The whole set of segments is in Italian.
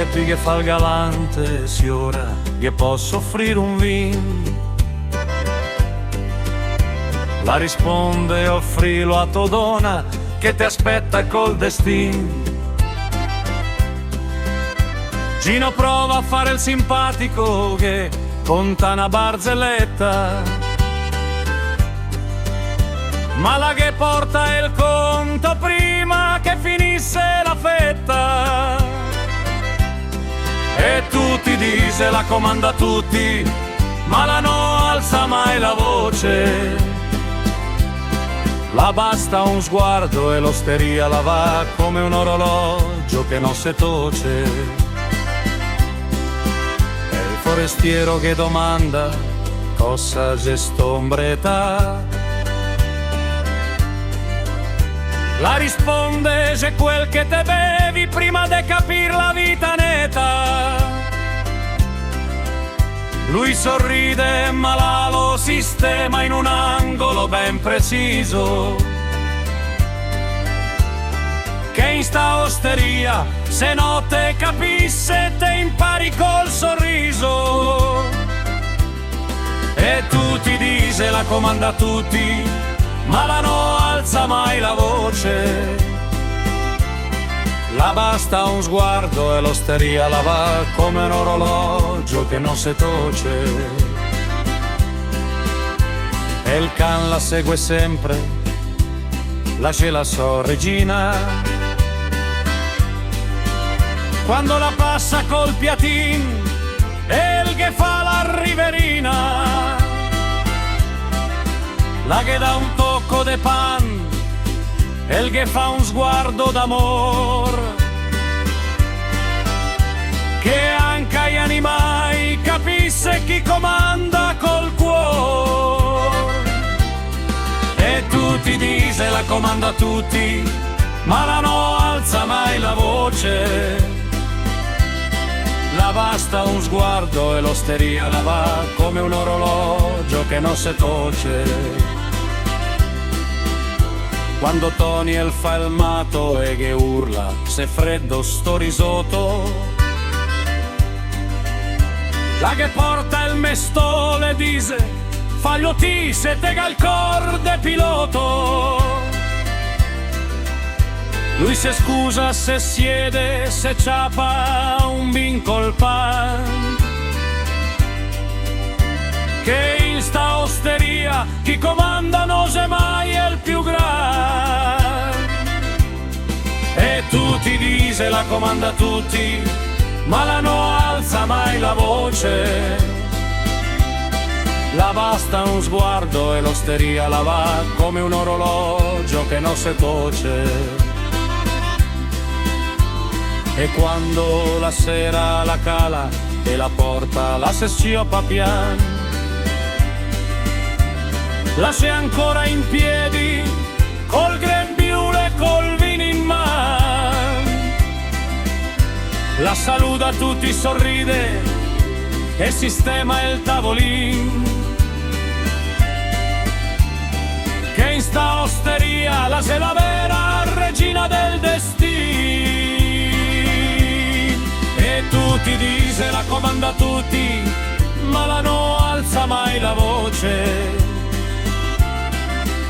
Pepi che fa il galante, signora, che posso offrire un vin? La risponde, offrilo a tua donna, che ti aspetta col destin. Gino prova a fare il simpatico, che conta una barzelletta, ma la che porta il conto prima che finisse la fetta. E tutti dice, la comanda a tutti, ma la no alza mai la voce. La basta un sguardo e l'osteria la va come un orologio che non si toce. E il forestiero che domanda cosa gestombreta, la risponde, c'è quel che te bevi prima de capir la vita neta. Lui sorride ma la lo sistema in un angolo ben preciso, che in sta osteria se no te capisse te impari col sorriso. E tu ti dice, la comanda a tutti, ma la no alza mai la voce. La basta un sguardo e l'osteria la va come un orologio che non si toce. E il can la segue sempre, lascia la sua regina, quando la passa col piatin e il che fa la riverina, la che dà un tocco de pan e il che fa un sguardo d'amor, che anche agli animali capisse chi comanda col cuore. E tu ti dice, la comanda a tutti, ma la no alza mai la voce. La basta un sguardo e l'osteria la va come un orologio che non si toce. Quando Toniel fa il matto e che urla, se freddo sto risotto, la che porta il mestole dice, faglio ti se tega il cor de piloto. Lui se scusa, se siede, se ciapa un vin col pan, che in sta osteria chi comanda non se mai è il più gran. E tu ti dice, la comanda a tutti, ma la no alza mai la voce. La basta un sguardo e l'osteria la va come un orologio che non si toce. E quando la sera la cala e la porta la se scioppa pian, la sei ancora in piedi col grembiule e col vino in man, la saluta tutti, sorride e sistema il tavolin, che in sta osteria la sei la vera regina del destin. E tu ti dice, la comanda a tutti, ma la no alza mai la voce.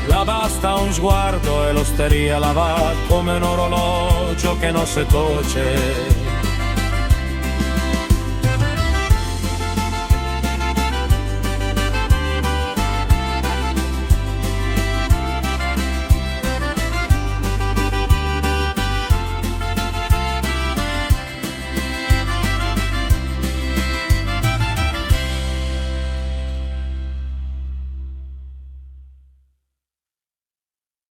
La basta un sguardo e l'osteria la va come un orologio che non si toce.